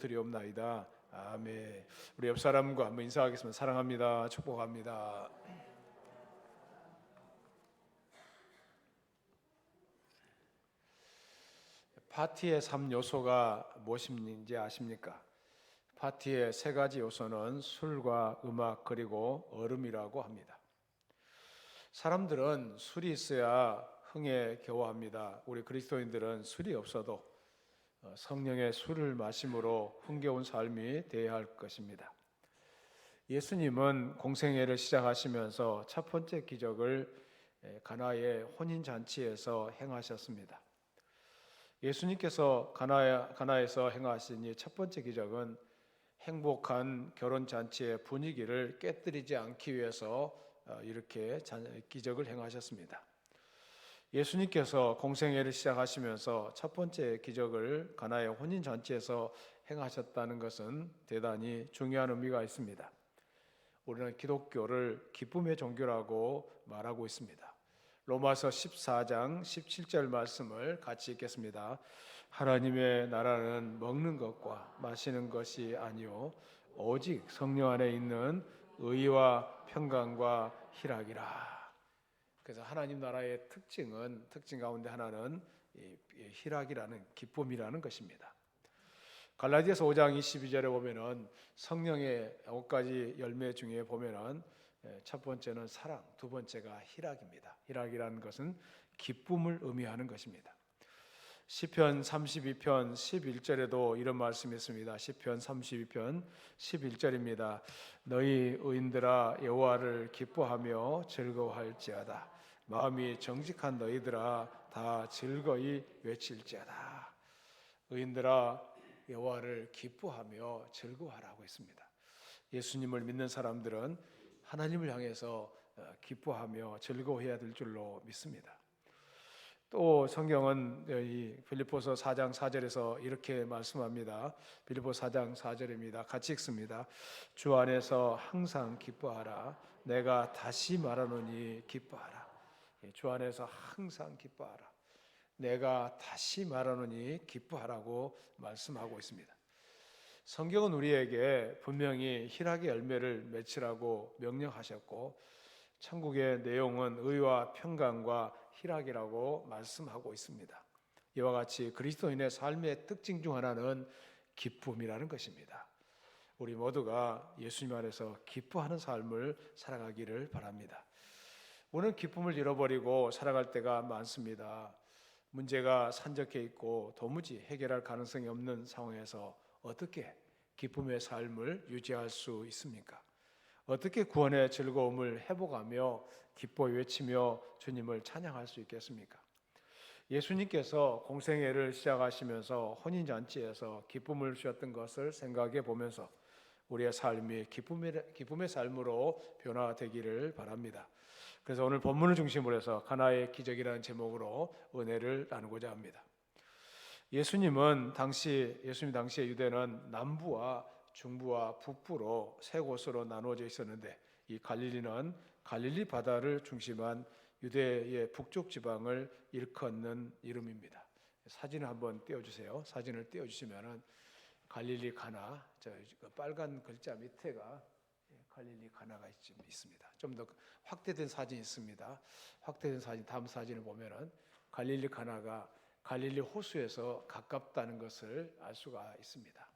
드리옵나이다. 아멘. 우리 옆 사람과 한번 인사하겠습니다. 사랑합니다. 축복합니다. 파티의 3요소가 무엇인지 아십니까? 파티의 세 가지 요소는 술과 음악 그리고 얼음이라고 합니다. 사람들은 술이 있어야 흥에 겨워합니다. 우리 그리스도인들은 술이 없어도 성령의 술을 마심으로 흥겨운 삶이 되어야 할 것입니다. 예수님은 공생애를 시작하시면서 첫 번째 기적을 가나의 혼인잔치에서 행하셨습니다. 예수님께서 가나에서 행하신 이 첫 번째 기적은 행복한 결혼잔치의 분위기를 깨뜨리지 않기 위해서 이렇게 기적을 행하셨습니다. 예수님께서 공생애를 시작하시면서 첫 번째 기적을 가나의 혼인잔치에서 행하셨다는 것은 대단히 중요한 의미가 있습니다. 우리는 기독교를 기쁨의 종교라고 말하고 있습니다. 로마서 14장 17절 말씀을 같이 읽겠습니다. 하나님의 나라는 먹는 것과 마시는 것이 아니요 오직 성령 안에 있는 의와 평강과 희락이라. 그래서 하나님 나라의 특징 가운데 하나는 희락이라는 기쁨이라는 것입니다. 갈라디아서 5장 22절에 보면은 성령의 5가지 열매 중에 보면은 첫 번째는 사랑, 두 번째가 희락입니다. 희락이라는 것은 기쁨을 의미하는 것입니다. 시편 32편 11절에도 이런 말씀이 있습니다. 시편 32편 11절입니다. 너희 의인들아 여호와를 기뻐하며 즐거워할지어다. 마음이 정직한 너희들아 다 즐거이 외칠지어다. 의인들아 여호와를 기뻐하며 즐거워하라고 했습니다. 예수님을 믿는 사람들은 하나님을 향해서 기뻐하며 즐거워해야 될 줄로 믿습니다. 또 성경은 빌립보서 4장 4절에서 이렇게 말씀합니다. 빌립보서 4장 4절입니다. 같이 읽습니다. 주 안에서 항상 기뻐하라. 내가 다시 말하노니 기뻐하라. 주 안에서 항상 기뻐하라. 내가 다시 말하노니 기뻐하라고 말씀하고 있습니다. 성경은 우리에게 분명히 희락의 열매를 맺으라고 명령하셨고 천국의 내용은 의와 평강과 희락이라고 말씀하고 있습니다. 이와 같이 그리스도인의 삶의 특징 중 하나는 기쁨이라는 것입니다. 우리 모두가 예수님 안에서 기뻐하는 삶을 살아가기를 바랍니다. 우리는 기쁨을 잃어버리고 살아갈 때가 많습니다. 문제가 산적해 있고 도무지 해결할 가능성이 없는 상황에서 어떻게 기쁨의 삶을 유지할 수 있습니까? 어떻게 구원의 즐거움을 회복하며 기뻐 외치며 주님을 찬양할 수 있겠습니까? 예수님께서 공생애를 시작하시면서 혼인잔치에서 기쁨을 주셨던 것을 생각해 보면서 우리의 삶이 기쁨의 삶으로 변화되기를 바랍니다. 그래서 오늘 본문을 중심으로 해서 가나의 기적이라는 제목으로 은혜를 나누고자 합니다. 예수님 당시에 유대는 남부와 중부와 북부로 세 곳으로 나누어져 있었는데 이 갈릴리는 갈릴리 바다를 중심한 유대의 북쪽 지방을 일컫는 이름입니다. 사진을 한번 띄워주세요. 사진을 띄워주시면은 갈릴리 가나, 빨간 글자 밑에가 갈릴리 가나가 있습니다. 좀 더 확대된 사진이 있습니다. 확대된 사진, 다음 사진을 보면은 갈릴리 가나가 갈릴리 호수에서 가깝다는 것을 알 수가 있습니다.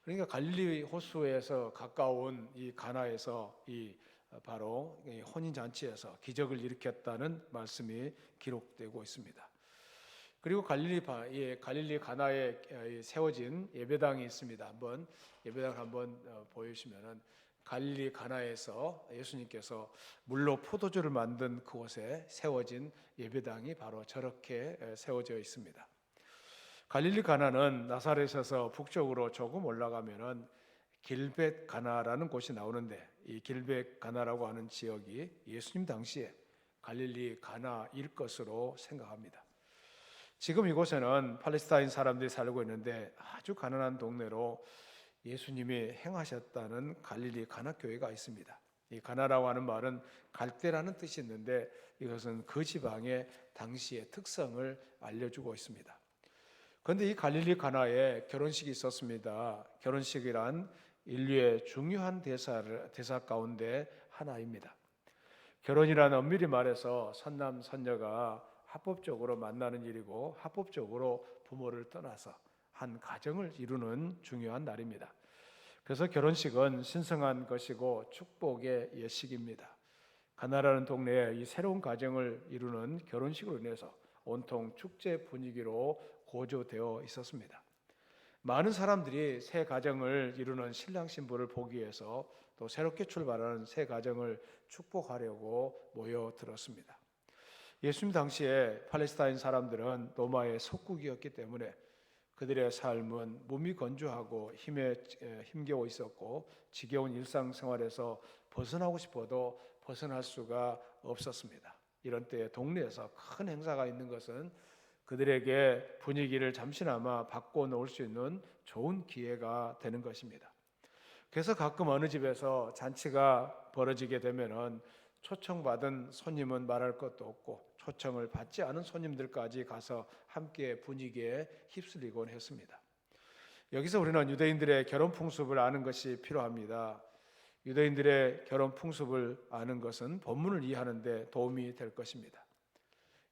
그러니까 갈릴리 호수에서 가까운 이 가나에서 바로 혼인 잔치에서 기적을 일으켰다는 말씀이 기록되고 있습니다. 그리고 갈릴리 가나에 세워진 예배당이 있습니다. 한번 예배당을 한번 보여주시면은 갈릴리 가나에서 예수님께서 물로 포도주를 만든 그곳에 세워진 예배당이 바로 저렇게 세워져 있습니다. 갈릴리 가나는 나사렛에서 북쪽으로 조금 올라가면은 길벳 가나라는 곳이 나오는데 이 길벳 가나라고 하는 지역이 예수님 당시에 갈릴리 가나일 것으로 생각합니다. 지금 이곳에는 팔레스타인 사람들이 살고 있는데 아주 가난한 동네로 예수님이 행하셨다는 갈릴리 가나 교회가 있습니다. 이 가나라고 하는 말은 갈대라는 뜻이 있는데 이것은 그 지방의 당시의 특성을 알려주고 있습니다. 그런데 이 갈릴리 가나에 결혼식이 있었습니다. 결혼식이란 인류의 중요한 대사 가운데 하나입니다. 결혼이란 엄밀히 말해서 선남 선녀가 합법적으로 만나는 일이고 합법적으로 부모를 떠나서 한 가정을 이루는 중요한 날입니다. 그래서 결혼식은 신성한 것이고 축복의 예식입니다. 가나라는 동네에 이 새로운 가정을 이루는 결혼식으로 인해서 온통 축제 분위기로 고조되어 있었습니다. 많은 사람들이 새 가정을 이루는 신랑 신부를 보기 위해서 또 새롭게 출발하는 새 가정을 축복하려고 모여들었습니다. 예수님 당시에 팔레스타인 사람들은 로마의 속국이었기 때문에 그들의 삶은 몸이 건조하고 힘에 힘겨워 있었고 지겨운 일상생활에서 벗어나고 싶어도 벗어날 수가 없었습니다. 이런 때에 동네에서 큰 행사가 있는 것은 그들에게 분위기를 잠시나마 바꿔놓을 수 있는 좋은 기회가 되는 것입니다. 그래서 가끔 어느 집에서 잔치가 벌어지게 되면은 초청받은 손님은 말할 것도 없고 초청을 받지 않은 손님들까지 가서 함께 분위기에 휩쓸리곤 했습니다. 여기서 우리는 유대인들의 결혼 풍습을 아는 것이 필요합니다. 유대인들의 결혼 풍습을 아는 것은 본문을 이해하는 데 도움이 될 것입니다.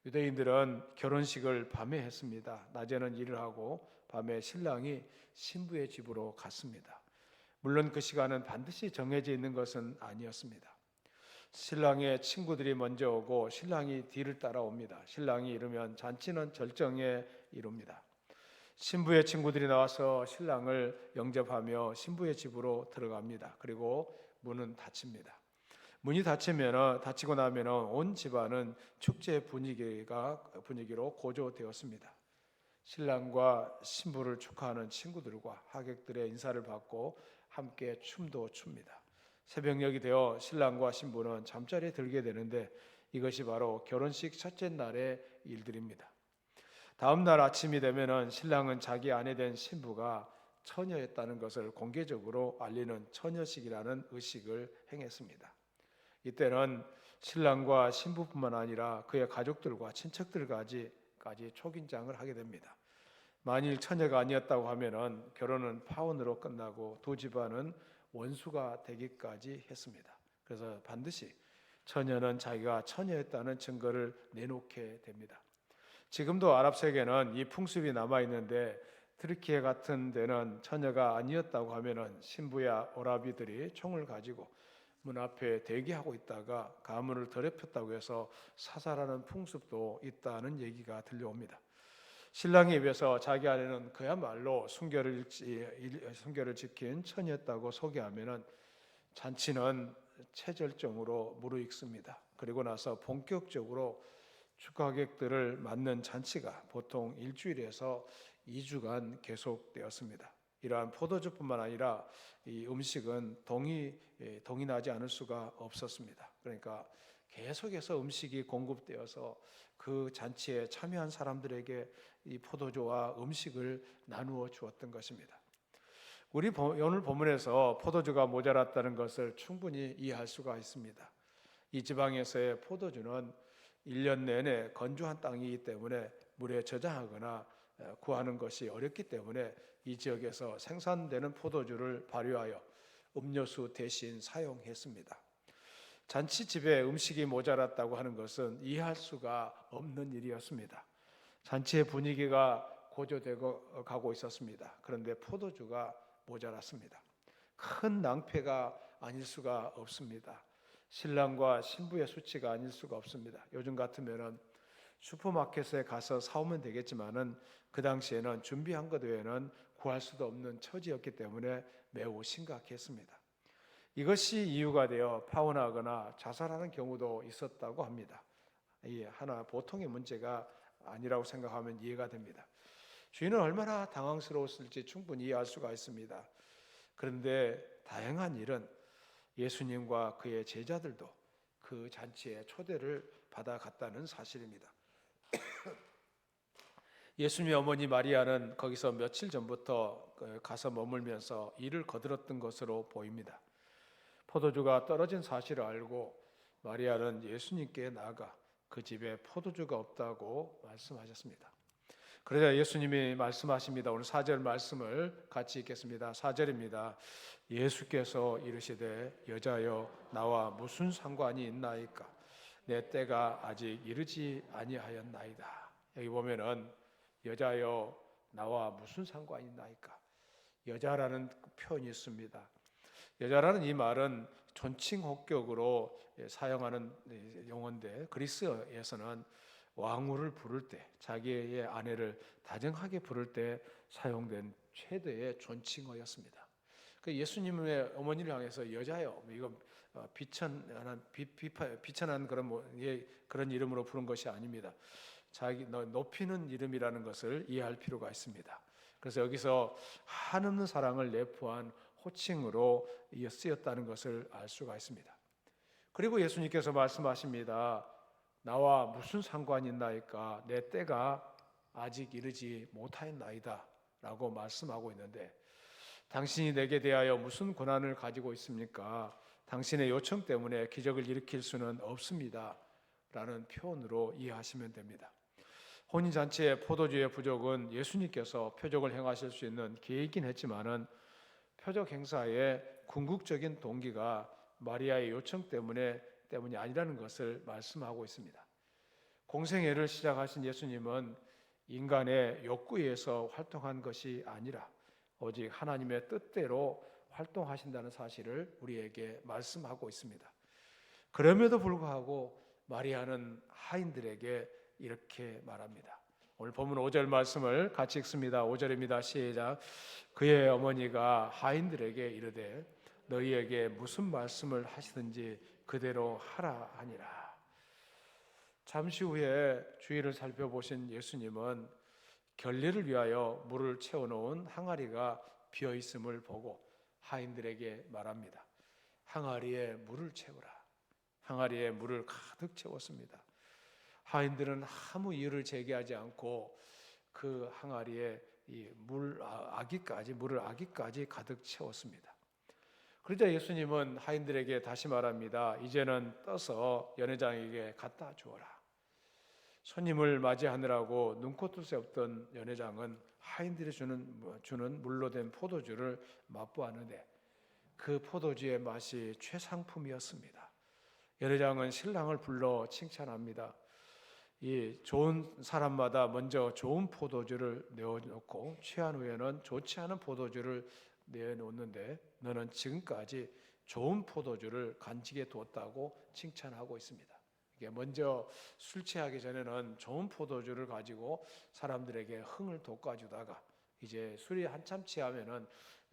유대인들은 결혼식을 밤에 했습니다. 낮에는 일을 하고 밤에 신랑이 신부의 집으로 갔습니다. 물론 그 시간은 반드시 정해져 있는 것은 아니었습니다. 신랑의 친구들이 먼저 오고 신랑이 뒤를 따라옵니다. 신랑이 이르면 잔치는 절정에 이룹니다. 신부의 친구들이 나와서 신랑을 영접하며 신부의 집으로 들어갑니다. 그리고 문은 닫힙니다. 문이 닫히고 나면 온 집안은 축제 분위기로 고조되었습니다. 신랑과 신부를 축하하는 친구들과 하객들의 인사를 받고 함께 춤도 춥니다. 새벽녘이 되어 신랑과 신부는 잠자리에 들게 되는데 이것이 바로 결혼식 첫째 날의 일들입니다. 다음 날 아침이 되면은 신랑은 자기 아내 된 신부가 처녀였다는 것을 공개적으로 알리는 처녀식이라는 의식을 행했습니다. 이때는 신랑과 신부뿐만 아니라 그의 가족들과 친척들까지 초긴장을 하게 됩니다. 만일 처녀가 아니었다고 하면은 결혼은 파혼으로 끝나고 두 집안은 원수가 되기까지 했습니다. 그래서 반드시 처녀는 자기가 처녀였다는 증거를 내놓게 됩니다. 지금도 아랍 세계는 이 풍습이 남아 있는데 트르키예 같은 데는 처녀가 아니었다고 하면은 신부야 오라비들이 총을 가지고 문 앞에 대기하고 있다가 가문을 더럽혔다고 해서 사살하는 풍습도 있다는 얘기가 들려옵니다. 신랑의 입에서 자기 아내는 그야말로 순결을 지킨 처녀였다고 소개하면은 잔치는 체절정으로 무르익습니다. 그리고 나서 본격적으로 축하객들을 맞는 잔치가 보통 일주일에서 2주간 계속되었습니다. 이러한 포도주뿐만 아니라 이 음식은 동이 나지 않을 수가 없었습니다. 그러니까 계속해서 음식이 공급되어서 그 잔치에 참여한 사람들에게 이 포도주와 음식을 나누어 주었던 것입니다. 우리 오늘 본문에서 포도주가 모자랐다는 것을 충분히 이해할 수가 있습니다. 이 지방에서의 포도주는 1년 내내 건조한 땅이기 때문에 물에 저장하거나 구하는 것이 어렵기 때문에 이 지역에서 생산되는 포도주를 발효하여 음료수 대신 사용했습니다. 잔치집에 음식이 모자랐다고 하는 것은 이해할 수가 없는 일이었습니다. 잔치의 분위기가 고조되고 가고 있었습니다. 그런데 포도주가 모자랐습니다. 큰 낭패가 아닐 수가 없습니다. 신랑과 신부의 수치가 아닐 수가 없습니다. 요즘 같으면은 슈퍼마켓에 가서 사오면 되겠지만은 그 당시에는 준비한 것 외에는 구할 수도 없는 처지였기 때문에 매우 심각했습니다. 이것이 이유가 되어 파혼하거나 자살하는 경우도 있었다고 합니다. 이 하나 보통의 문제가 아니라고 생각하면 이해가 됩니다. 주인은 얼마나 당황스러웠을지 충분히 이해할 수가 있습니다. 그런데 다행한 일은 예수님과 그의 제자들도 그 잔치에 초대를 받아갔다는 사실입니다. 예수님의 어머니 마리아는 거기서 며칠 전부터 가서 머물면서 일을 거들었던 것으로 보입니다. 포도주가 떨어진 사실을 알고 마리아는 예수님께 나아가 그 집에 포도주가 없다고 말씀하셨습니다. 그러자 예수님이 말씀하십니다. 오늘 4절 말씀을 같이 읽겠습니다. 4절입니다. 예수께서 이르시되 여자여 나와 무슨 상관이 있나이까? 내 때가 아직 이르지 아니하였나이다. 여기 보면은 여자여 나와 무슨 상관이 있나이까? 여자라는 표현이 있습니다. 여자라는 이 말은 존칭 혹격으로 사용하는 용어인데 그리스어에서는 왕후를 부를 때, 자기의 아내를 다정하게 부를 때 사용된 최대의 존칭어였습니다. 그 예수님의 어머니를 향해서 여자요, 이거 비천한 그런 이름으로 부른 것이 아닙니다. 자기 높이는 이름이라는 것을 이해할 필요가 있습니다. 그래서 여기서 한없는 사랑을 내포한 호칭으로 쓰였다는 것을 알 수가 있습니다. 그리고 예수님께서 말씀하십니다. 나와 무슨 상관이 있나이까? 내 때가 아직 이르지 못하였나이다 라고 말씀하고 있는데, 당신이 내게 대하여 무슨 권한을 가지고 있습니까? 당신의 요청 때문에 기적을 일으킬 수는 없습니다 라는 표현으로 이해하시면 됩니다. 혼인잔치의 포도주의 부족은 예수님께서 표적을 행하실 수 있는 계획이긴 했지만은 표적 행사의 궁극적인 동기가 마리아의 요청 때문이 아니라는 것을 말씀하고 있습니다. 공생애를 시작하신 예수님은 인간의 욕구에 의해서 활동한 것이 아니라 오직 하나님의 뜻대로 활동하신다는 사실을 우리에게 말씀하고 있습니다. 그럼에도 불구하고 마리아는 하인들에게 이렇게 말합니다. 오늘 본문 5절 말씀을 같이 읽습니다. 5절입니다. 시작. 그의 어머니가 하인들에게 이르되 너희에게 무슨 말씀을 하시든지 그대로 하라 하니라. 잠시 후에 주위를 살펴보신 예수님은 결례를 위하여 물을 채워놓은 항아리가 비어있음을 보고 하인들에게 말합니다. 항아리에 물을 채우라. 항아리에 물을 가득 채웠습니다. 하인들은 아무 이유를 제기하지 않고 그 항아리에 물을 아기까지 가득 채웠습니다. 그러자 예수님은 하인들에게 다시 말합니다. 이제는 떠서 연회장에게 갖다 주어라. 손님을 맞이하느라고 눈코 뜰 새 없던 연회장은 하인들이 주는 물로 된 포도주를 맛보았는데 그 포도주의 맛이 최상품이었습니다. 연회장은 신랑을 불러 칭찬합니다. 이 좋은 사람마다 먼저 좋은 포도주를 내어놓고 취한 후에는 좋지 않은 포도주를 내어놓는데 너는 지금까지 좋은 포도주를 간직해 두었다고 칭찬하고 있습니다. 이게 먼저 술 취하기 전에는 좋은 포도주를 가지고 사람들에게 흥을 돋궈주다가 이제 술이 한참 취하면은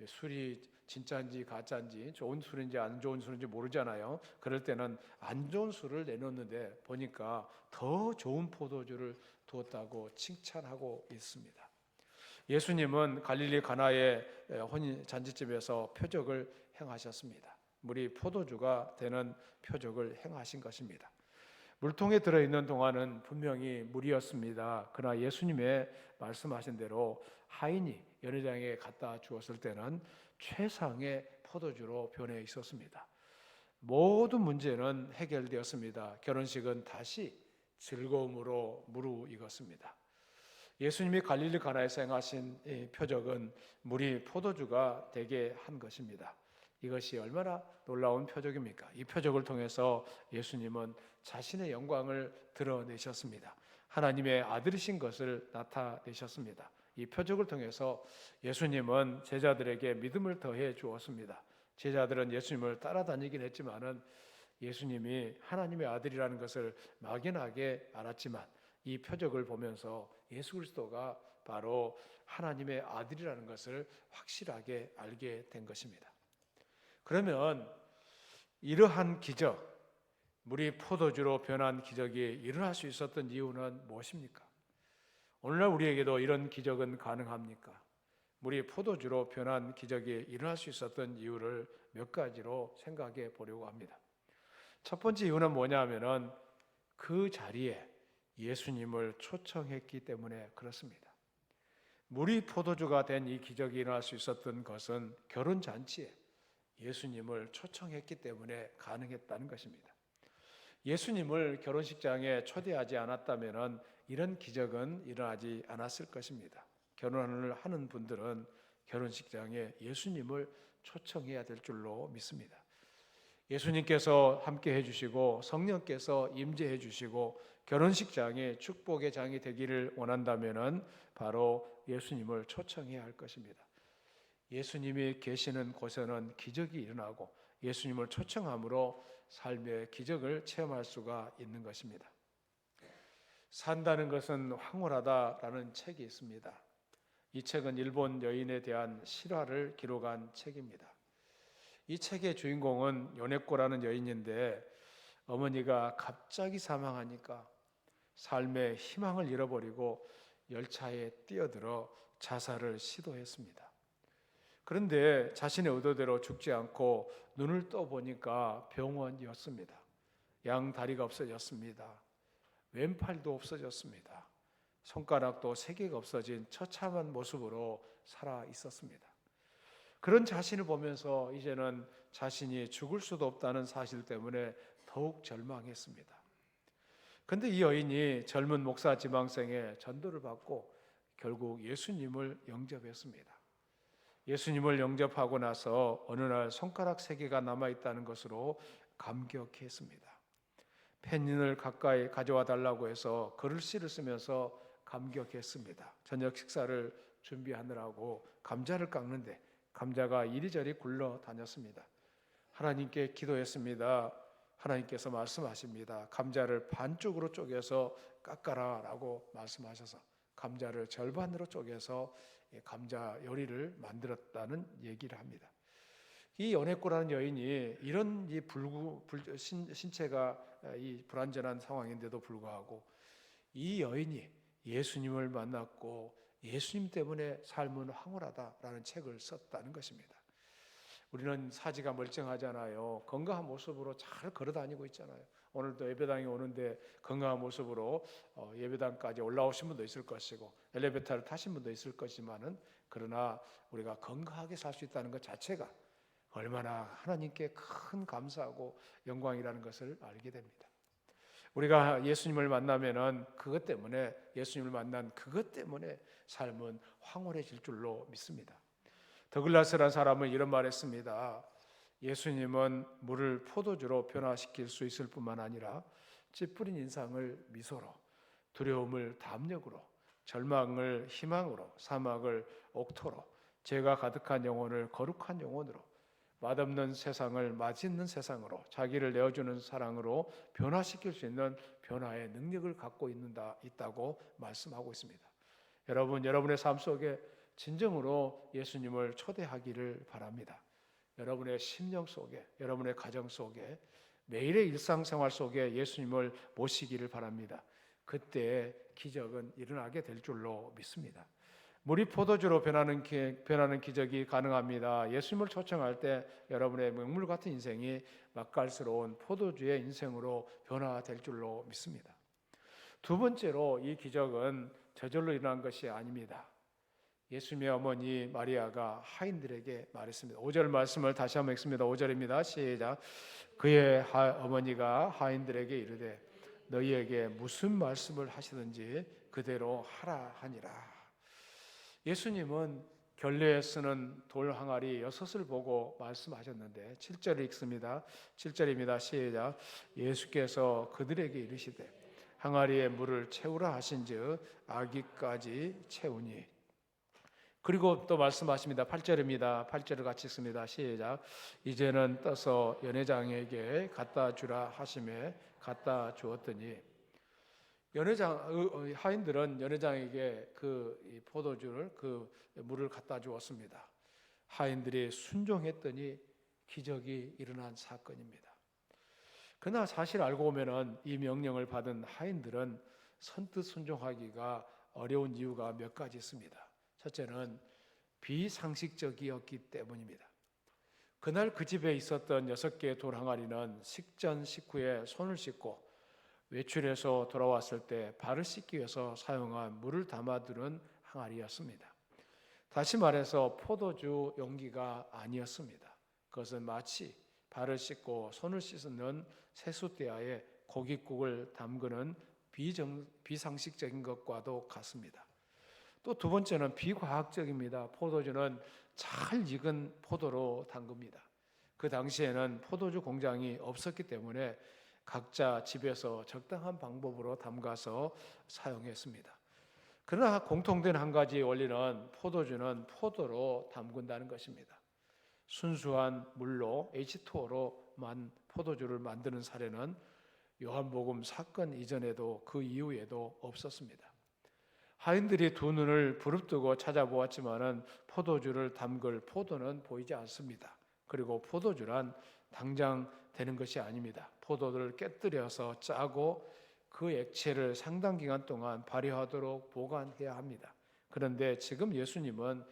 술이 진짜인지 가짜인지 좋은 술인지 안 좋은 술인지 모르잖아요. 그럴 때는 안 좋은 술을 내놓는데 보니까 더 좋은 포도주를 두었다고 칭찬하고 있습니다. 예수님은 갈릴리 가나의 혼인 잔치집에서 표적을 행하셨습니다. 물이 포도주가 되는 표적을 행하신 것입니다. 물통에 들어있는 동안은 분명히 물이었습니다. 그러나 예수님의 말씀하신 대로 하인이 연회장에 갖다 주었을 때는 최상의 포도주로 변해 있었습니다. 모든 문제는 해결되었습니다. 결혼식은 다시 즐거움으로 무르익었습니다. 예수님이 갈릴리 가나에서 행하신 이 표적은 물이 포도주가 되게 한 것입니다. 이것이 얼마나 놀라운 표적입니까? 이 표적을 통해서 예수님은 자신의 영광을 드러내셨습니다. 하나님의 아들이신 것을 나타내셨습니다. 이 표적을 통해서 예수님은 제자들에게 믿음을 더해 주었습니다. 제자들은 예수님을 따라다니긴 했지만은 예수님이 하나님의 아들이라는 것을 막연하게 알았지만 이 표적을 보면서 예수 그리스도가 바로 하나님의 아들이라는 것을 확실하게 알게 된 것입니다. 그러면 이러한 기적, 물이 포도주로 변한 기적이 일어날 수 있었던 이유는 무엇입니까? 오늘날 우리에게도 이런 기적은 가능합니까? 물이 포도주로 변한 기적이 일어날 수 있었던 이유를 몇 가지로 생각해 보려고 합니다. 첫 번째 이유는 뭐냐면은 그 자리에 예수님을 초청했기 때문에 그렇습니다. 물이 포도주가 된 이 기적이 일어날 수 있었던 것은 결혼잔치에 예수님을 초청했기 때문에 가능했다는 것입니다. 예수님을 결혼식장에 초대하지 않았다면 이런 기적은 일어나지 않았을 것입니다. 결혼을 하는 분들은 결혼식장에 예수님을 초청해야 될 줄로 믿습니다. 예수님께서 함께 해주시고 성령께서 임재해 주시고 결혼식장이 축복의 장이 되기를 원한다면 바로 예수님을 초청해야 할 것입니다. 예수님이 계시는 곳에는 기적이 일어나고 예수님을 초청함으로 삶의 기적을 체험할 수가 있는 것입니다. 산다는 것은 황홀하다라는 책이 있습니다. 이 책은 일본 여인에 대한 실화를 기록한 책입니다. 이 책의 주인공은 요네코라는 여인인데 어머니가 갑자기 사망하니까 삶의 희망을 잃어버리고 열차에 뛰어들어 자살을 시도했습니다. 그런데 자신의 의도대로 죽지 않고 눈을 떠보니까 병원이었습니다. 양 다리가 없어졌습니다. 왼팔도 없어졌습니다. 손가락도 3개가 없어진 처참한 모습으로 살아 있었습니다. 그런 자신을 보면서 이제는 자신이 죽을 수도 없다는 사실 때문에 더욱 절망했습니다. 그런데 이 여인이 젊은 목사 지망생의 전도를 받고 결국 예수님을 영접했습니다. 예수님을 영접하고 나서 어느 날 손가락 3개가 남아있다는 것으로 감격했습니다. 펜을 가까이 가져와 달라고 해서 글씨를 쓰면서 감격했습니다. 저녁 식사를 준비하느라고 감자를 깎는데 감자가 이리저리 굴러 다녔습니다. 하나님께 기도했습니다. 하나님께서 말씀하십니다. 감자를 반쪽으로 쪼개서 깎아라 라고 말씀하셔서 감자를 절반으로 쪼개서 감자 요리를 만들었다는 얘기를 합니다. 이 요네코라는 여인이 이런 신체가 이 불완전한 상황인데도 불구하고 이 여인이 예수님을 만났고 예수님 때문에 삶은 황홀하다라는 책을 썼다는 것입니다. 우리는 사지가 멀쩡하잖아요. 건강한 모습으로 잘 걸어다니고 있잖아요. 오늘도 예배당에 오는데 건강한 모습으로 예배당까지 올라오신 분도 있을 것이고 엘리베이터를 타신 분도 있을 것이지만은 그러나 우리가 건강하게 살 수 있다는 것 자체가 얼마나 하나님께 큰 감사하고 영광이라는 것을 알게 됩니다. 우리가 예수님을 만나면은 그것 때문에 예수님을 만난 그것 때문에 삶은 황홀해질 줄로 믿습니다. 더글라스라는 사람은 이런 말했습니다. 예수님은 물을 포도주로 변화시킬 수 있을 뿐만 아니라 찌푸린 인상을 미소로, 두려움을 담력으로, 절망을 희망으로, 사막을 옥토로, 죄가 가득한 영혼을 거룩한 영혼으로, 맛없는 세상을 맛있는 세상으로, 자기를 내어주는 사랑으로 변화시킬 수 있는 변화의 능력을 갖고 있다고 말씀하고 있습니다. 여러분, 여러분의 삶 속에 진정으로 예수님을 초대하기를 바랍니다. 여러분의 심령 속에, 여러분의 가정 속에, 매일의 일상생활 속에 예수님을 모시기를 바랍니다. 그때 기적은 일어나게 될 줄로 믿습니다. 물이 포도주로 변하는 기적이 가능합니다. 예수님을 초청할 때 여러분의 맹물 같은 인생이 맛깔스러운 포도주의 인생으로 변화될 줄로 믿습니다. 두 번째로 이 기적은 저절로 일어난 것이 아닙니다. 예수님의 어머니 마리아가 하인들에게 말했습니다. 5절 말씀을 다시 한번 읽습니다. 5절입니다. 시작. 그의 어머니가 하인들에게 이르되 너희에게 무슨 말씀을 하시든지 그대로 하라 하니라. 예수님은 결례에 쓰는 돌 항아리 6을 보고 말씀하셨는데 7절을 읽습니다. 7절입니다. 시작. 예수께서 그들에게 이르시되 항아리에 물을 채우라 하신즉 아기까지 채우니. 그리고 또 말씀하십니다. 8절입니다. 8절을 같이 읽습니다. 시작. 이제는 떠서 연회장에게 갖다 주라 하심에 갖다 주었더니 하인들은 연회장에게 그 포도주를 그 물을 갖다 주었습니다. 하인들이 순종했더니 기적이 일어난 사건입니다. 그러나 사실 알고 보면은 이 명령을 받은 하인들은 선뜻 순종하기가 어려운 이유가 몇 가지 있습니다. 첫째는 비상식적이었기 때문입니다. 그날 그 집에 있었던 6개의 돌 항아리는 식전 식후에 손을 씻고 외출해서 돌아왔을 때 발을 씻기 위해서 사용한 물을 담아두는 항아리였습니다. 다시 말해서 포도주 용기가 아니었습니다. 그것은 마치 발을 씻고 손을 씻는 세숫대야에 고깃국을 담그는 비상식적인 것과도 같습니다. 또 두 번째는 비과학적입니다. 포도주는 잘 익은 포도로 담급니다. 그 당시에는 포도주 공장이 없었기 때문에 각자 집에서 적당한 방법으로 담가서 사용했습니다. 그러나 공통된 한 가지 원리는 포도주는 포도로 담근다는 것입니다. 순수한 물로 H2O로만 포도주를 만드는 사례는 요한복음 사건 이전에도 그 이후에도 없었습니다. 하인들이 두 눈을 부릅뜨고 찾아보았지만은 포도주를 담글 포도는 보이지 않습니다. 그리고 포도주란 당장 되는 것이 아닙니다. 포도를 깨뜨려서 짜고 그 액체를 상당 기간 동안 발효하도록 보관해야 합니다. 그런데 지금 예수님은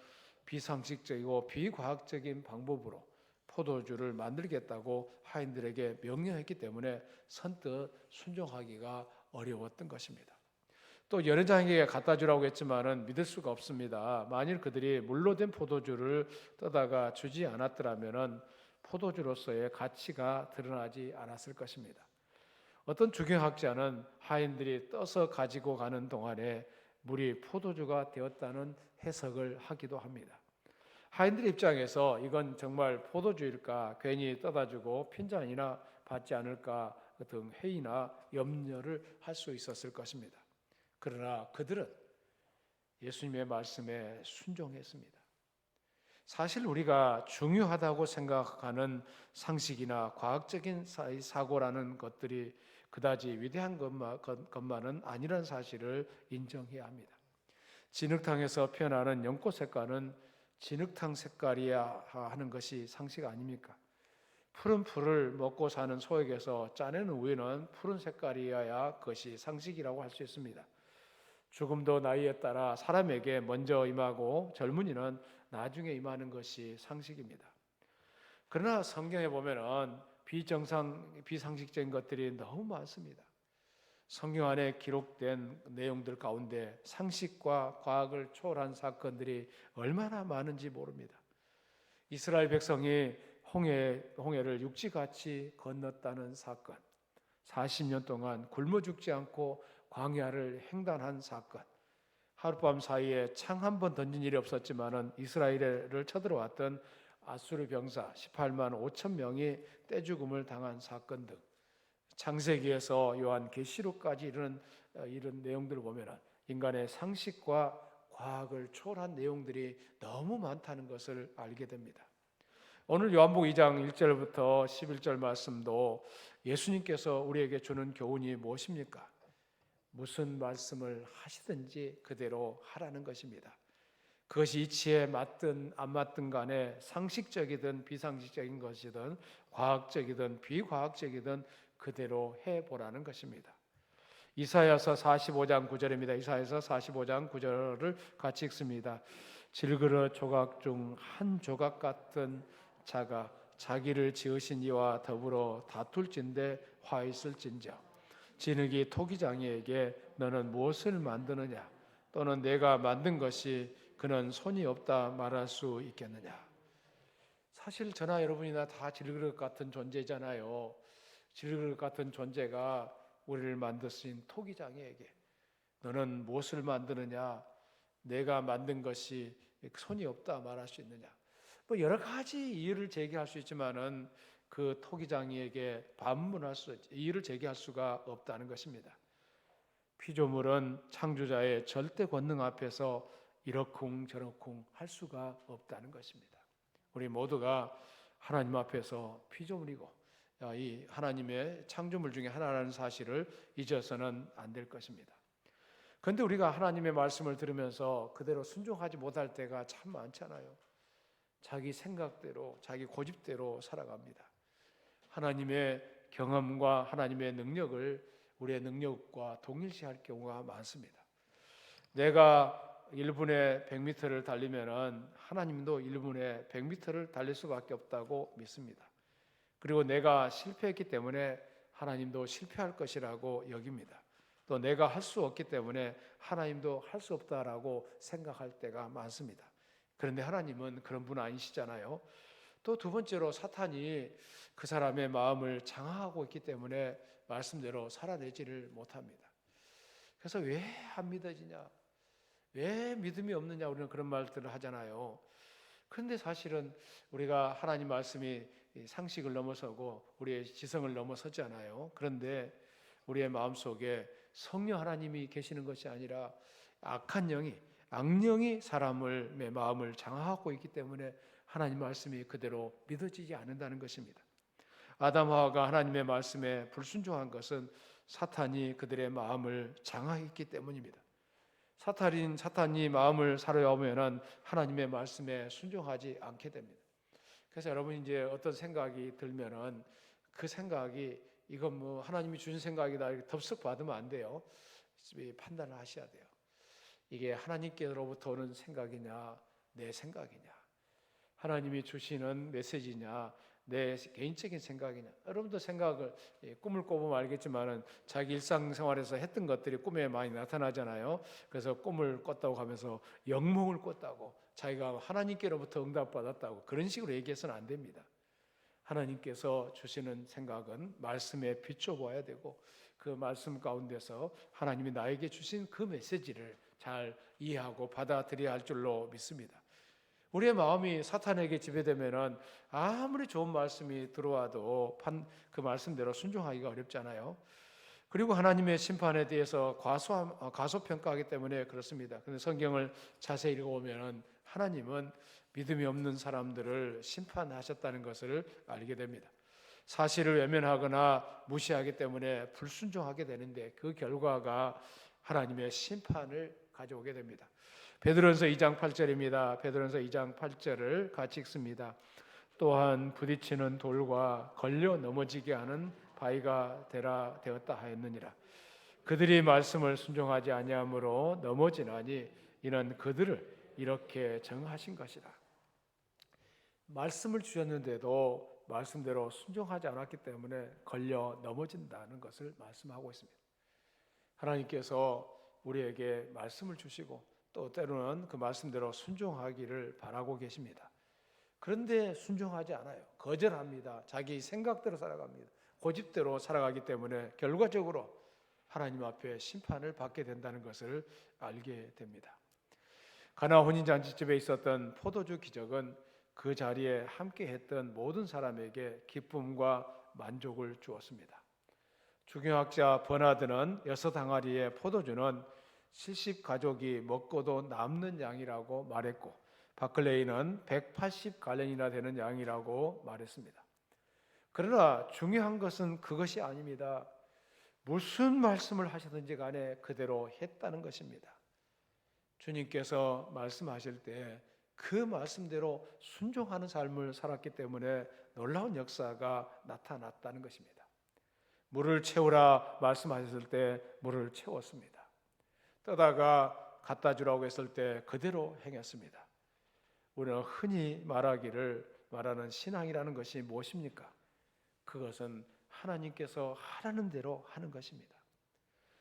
비상식적이고 비과학적인 방법으로 포도주를 만들겠다고 하인들에게 명령했기 때문에 선뜻 순종하기가 어려웠던 것입니다. 또 연회장에게 갖다 주라고 했지만은 믿을 수가 없습니다. 만일 그들이 물로 된 포도주를 떠다가 주지 않았더라면은 포도주로서의 가치가 드러나지 않았을 것입니다. 어떤 주경학자는 하인들이 떠서 가지고 가는 동안에 물이 포도주가 되었다는 해석을 하기도 합니다. 하인들 입장에서 이건 정말 포도주일까 괜히 떠다 주고 핀잔이나 받지 않을까 등 회의나 염려를 할 수 있었을 것입니다. 그러나 그들은 예수님의 말씀에 순종했습니다. 사실 우리가 중요하다고 생각하는 상식이나 과학적인 사고라는 것들이 그다지 위대한 것만은 아니라는 사실을 인정해야 합니다. 진흙탕에서 피어나는 연꽃 색깔은 진흙탕 색깔이야 하는 것이 상식 아닙니까? 푸른 풀을 먹고 사는 소에게서 짜내는 우유는 푸른 색깔이어야 그것이 상식이라고 할 수 있습니다. 죽음도 나이에 따라 사람에게 먼저 임하고 젊은이는 나중에 임하는 것이 상식입니다. 그러나 성경에 보면은 비상식적인 것들이 너무 많습니다. 성경 안에 기록된 내용들 가운데 상식과 과학을 초월한 사건들이 얼마나 많은지 모릅니다. 이스라엘 백성이 홍해를 육지같이 건넜다는 사건, 40년 동안 굶어 죽지 않고 광야를 횡단한 사건, 하룻밤 사이에 창 한 번 던진 일이 없었지만은 이스라엘을 쳐들어왔던 아수르 병사 18만 5천 명이 떼죽음을 당한 사건 등 창세기에서 요한계시록까지 이런 내용들을 보면 인간의 상식과 과학을 초월한 내용들이 너무 많다는 것을 알게 됩니다. 오늘 요한복음 2장 1절부터 11절 말씀도 예수님께서 우리에게 주는 교훈이 무엇입니까? 무슨 말씀을 하시든지 그대로 하라는 것입니다. 그것이 이치에 맞든 안 맞든 간에 상식적이든 비상식적인 것이든 과학적이든 비과학적이든 그대로 해보라는 것입니다. 이사야서 45장 9절입니다. 이사야서 45장 9절을 같이 읽습니다. 질그릇 조각 중 한 조각 같은 자가 자기를 지으신 이와 더불어 다툴진대 화 있을진저 진흙이 토기장이에게 너는 무엇을 만드느냐 또는 내가 만든 것이 그는 손이 없다 말할 수 있겠느냐. 사실 저나 여러분이나 다 질그릇 같은 존재잖아요. 질그릇 같은 존재가 우리를 만드신 토기장이에게 너는 무엇을 만드느냐 내가 만든 것이 손이 없다 말할 수 있느냐. 뭐 여러 가지 이유를 제기할 수 있지만은 그 토기장이에게 반문할 이유를 제기할 수가 없다는 것입니다. 피조물은 창조자의 절대 권능 앞에서 이러쿵 저러쿵 할 수가 없다는 것입니다. 우리 모두가 하나님 앞에서 피조물이고 이 하나님의 창조물 중에 하나라는 사실을 잊어서는 안 될 것입니다. 그런데 우리가 하나님의 말씀을 들으면서 그대로 순종하지 못할 때가 참 많잖아요. 자기 생각대로 자기 고집대로 살아갑니다. 하나님의 경험과 하나님의 능력을 우리의 능력과 동일시할 경우가 많습니다. 내가 1분에 100m를 달리면은 하나님도 1분에 100m를 달릴 수밖에 없다고 믿습니다. 그리고 내가 실패했기 때문에 하나님도 실패할 것이라고 여깁니다. 또 내가 할 수 없기 때문에 하나님도 할 수 없다라고 생각할 때가 많습니다. 그런데 하나님은 그런 분 아니시잖아요. 또 두 번째로 사탄이 그 사람의 마음을 장악하고 있기 때문에 말씀대로 살아내지를 못합니다. 그래서 왜 안 믿어지냐? 왜 믿음이 없느냐? 우리는 그런 말들을 하잖아요. 그런데 사실은 우리가 하나님 말씀이 상식을 넘어서고 우리의 지성을 넘어서잖아요. 그런데 우리의 마음속에 성령 하나님이 계시는 것이 아니라 악한 영이, 악령이 사람의 마음을 장악하고 있기 때문에 하나님 말씀이 그대로 믿어지지 않는다는 것입니다. 아담 하와가 하나님의 말씀에 불순종한 것은 사탄이 그들의 마음을 장악했기 때문입니다. 사탄이 마음을 사로잡으면 하나님의 말씀에 순종하지 않게 됩니다. 그래서 여러분 이제 어떤 생각이 들면은 그 생각이 이건 뭐 하나님이 주신 생각이다 이렇게 덥석 받으면 안 돼요. 판단을 하셔야 돼요. 이게 하나님께로부터 오는 생각이냐 내 생각이냐, 하나님이 주시는 메시지냐 내 개인적인 생각이냐. 여러분도 생각을 꿈을 꿔보면 알겠지만은 자기 일상생활에서 했던 것들이 꿈에 많이 나타나잖아요. 그래서 꿈을 꿨다고 하면서 영몽을 꿨다고 자기가 하나님께로부터 응답받았다고 그런 식으로 얘기해서는 안 됩니다. 하나님께서 주시는 생각은 말씀에 비춰봐야 되고 그 말씀 가운데서 하나님이 나에게 주신 그 메시지를 잘 이해하고 받아들여야 할 줄로 믿습니다. 우리의 마음이 사탄에게 지배되면은 아무리 좋은 말씀이 들어와도 그 말씀대로 순종하기가 어렵잖아요. 그리고 하나님의 심판에 대해서 과소평가하기 때문에 그렇습니다. 그런데 성경을 자세히 읽어보면은 하나님은 믿음이 없는 사람들을 심판하셨다는 것을 알게 됩니다. 사실을 외면하거나 무시하기 때문에 불순종하게 되는데 그 결과가 하나님의 심판을 가져오게 됩니다. 베드로전서 2장 8절입니다. 베드로전서 2장 8절을 같이 읽습니다. 또한 부딪히는 돌과 걸려 넘어지게 하는 바위가 되었다 하였느니라. 그들이 말씀을 순종하지 아니함으로 넘어지나니 이는 그들을 이렇게 정하신 것이라. 말씀을 주셨는데도 말씀대로 순종하지 않았기 때문에 걸려 넘어진다는 것을 말씀하고 있습니다. 하나님께서 우리에게 말씀을 주시고 또 때로는 그 말씀대로 순종하기를 바라고 계십니다. 그런데 순종하지 않아요. 거절합니다. 자기 생각대로 살아갑니다. 고집대로 살아가기 때문에 결과적으로 하나님 앞에 심판을 받게 된다는 것을 알게 됩니다. 가나 혼인잔치집에 있었던 포도주 기적은 그 자리에 함께했던 모든 사람에게 기쁨과 만족을 주었습니다. 중용학자 버나드는 6항아리의 포도주는 70가족이 먹고도 남는 양이라고 말했고 바클레이는 180갈렌이나 되는 양이라고 말했습니다. 그러나 중요한 것은 그것이 아닙니다. 무슨 말씀을 하시든지 간에 그대로 했다는 것입니다. 주님께서 말씀하실 때 그 말씀대로 순종하는 삶을 살았기 때문에 놀라운 역사가 나타났다는 것입니다. 물을 채우라 말씀하셨을 때 물을 채웠습니다. 떠다가 갖다 주라고 했을 때 그대로 행했습니다. 우리는 흔히 말하는 신앙이라는 것이 무엇입니까? 그것은 하나님께서 하라는 대로 하는 것입니다.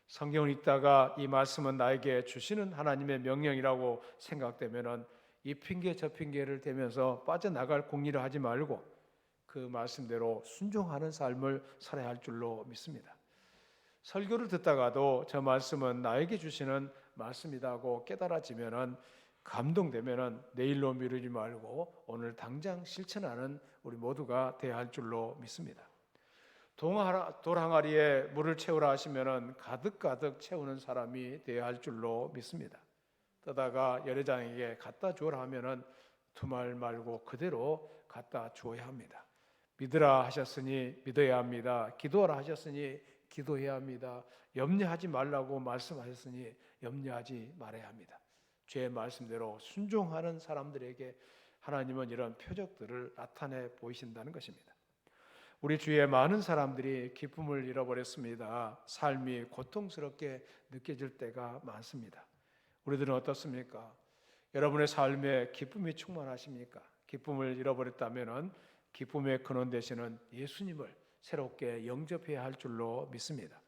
성경을 읽다가 이 말씀은 나에게 주시는 하나님의 명령이라고 생각되면은 이 핑계 저 핑계를 대면서 빠져나갈 공리를 하지 말고 그 말씀대로 순종하는 삶을 살아야 할 줄로 믿습니다. 설교를 듣다가도 저 말씀은 나에게 주시는 말씀이라고 깨달아지면은 감동되면은 내일로 미루지 말고 오늘 당장 실천하는 우리 모두가 되어야 할 줄로 믿습니다. 돌 항아리에 물을 채우라 하시면은 가득 채우는 사람이 되어야 할 줄로 믿습니다. 떠다가 여례장에게 갖다 주어라 하면은 두말 말고 그대로 갖다 주어야 합니다. 믿으라 하셨으니 믿어야 합니다. 기도하라 하셨으니 기도해야 합니다. 염려하지 말라고 말씀하셨으니 염려하지 말아야 합니다. 주의 말씀대로 순종하는 사람들에게 하나님은 이런 표적들을 나타내 보이신다는 것입니다. 우리 주위에 많은 사람들이 기쁨을 잃어버렸습니다. 삶이 고통스럽게 느껴질 때가 많습니다. 우리들은 어떻습니까? 여러분의 삶에 기쁨이 충만하십니까? 기쁨을 잃어버렸다면 기쁨의 근원 되시는 예수님을 새롭게 영접해야 할 줄로 믿습니다.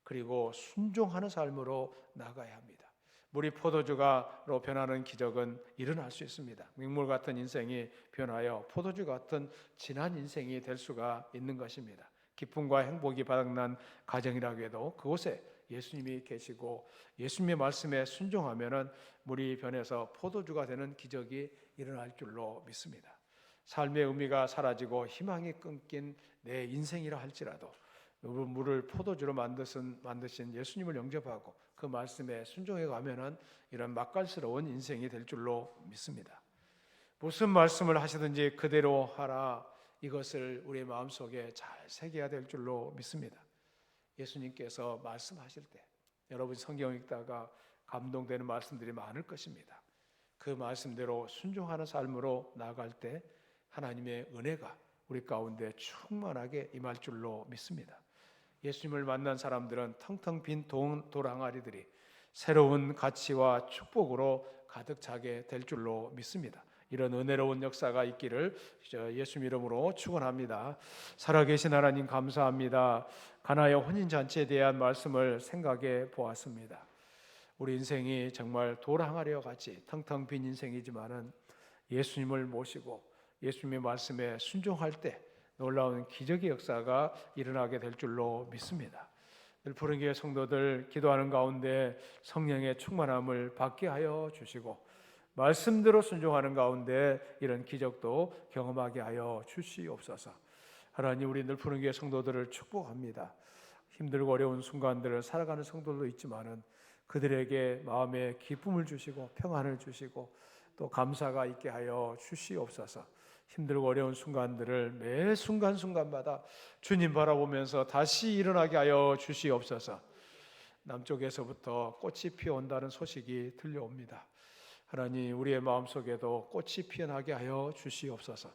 그리고 순종하는 삶으로 나가야 합니다. 물이 포도주가로 변하는 기적은 일어날 수 있습니다. 맹물 같은 인생이 변하여 포도주 같은 진한 인생이 될 수가 있는 것입니다. 기쁨과 행복이 바닥난 가정이라고 해도 그곳에 예수님이 계시고 예수님의 말씀에 순종하면은 물이 변해서 포도주가 되는 기적이 일어날 줄로 믿습니다. 삶의 의미가 사라지고 희망이 끊긴 내 인생이라 할지라도 물을 포도주로 만드신 예수님을 영접하고 그 말씀에 순종해 가면은 이런 맛깔스러운 인생이 될 줄로 믿습니다. 무슨 말씀을 하시든지 그대로 하라, 이것을 우리의 마음속에 잘 새겨야 될 줄로 믿습니다. 예수님께서 말씀하실 때 여러분 성경 읽다가 감동되는 말씀들이 많을 것입니다. 그 말씀대로 순종하는 삶으로 나아갈 때 하나님의 은혜가 우리 가운데 충만하게 임할 줄로 믿습니다. 예수님을 만난 사람들은 텅텅 빈 돌항아리들이 새로운 가치와 축복으로 가득 차게 될 줄로 믿습니다. 이런 은혜로운 역사가 있기를 예수님 이름으로 축원합니다. 살아계신 하나님 감사합니다. 가나의 혼인잔치에 대한 말씀을 생각해 보았습니다. 우리 인생이 정말 돌항아리와 같이 텅텅 빈 인생이지만은 예수님을 모시고 예수님의 말씀에 순종할 때 놀라운 기적의 역사가 일어나게 될 줄로 믿습니다. 늘 푸른 교회 성도들 기도하는 가운데 성령의 충만함을 받게 하여 주시고 말씀대로 순종하는 가운데 이런 기적도 경험하게 하여 주시옵소서. 하나님, 우리 늘 푸른 교회 성도들을 축복합니다. 힘들고 어려운 순간들을 살아가는 성도도 있지만은 그들에게 마음에 기쁨을 주시고 평안을 주시고 또 감사가 있게 하여 주시옵소서. 힘들고 어려운 순간들을 매 순간순간마다 주님 바라보면서 다시 일어나게 하여 주시옵소서. 남쪽에서부터 꽃이 피어온다는 소식이 들려옵니다. 하나님, 우리의 마음속에도 꽃이 피어나게 하여 주시옵소서.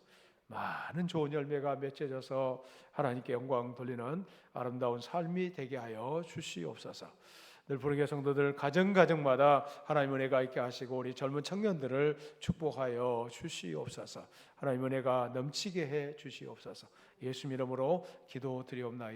많은 좋은 열매가 맺혀져서 하나님께 영광 돌리는 아름다운 삶이 되게 하여 주시옵소서. 늘 푸른 교회 성도들 가정마다 하나님 은혜가 있게 하시고 우리 젊은 청년들을 축복하여 주시옵소서. 하나님 은혜가 넘치게 해 주시옵소서. 예수 이름으로 기도드리옵나이다.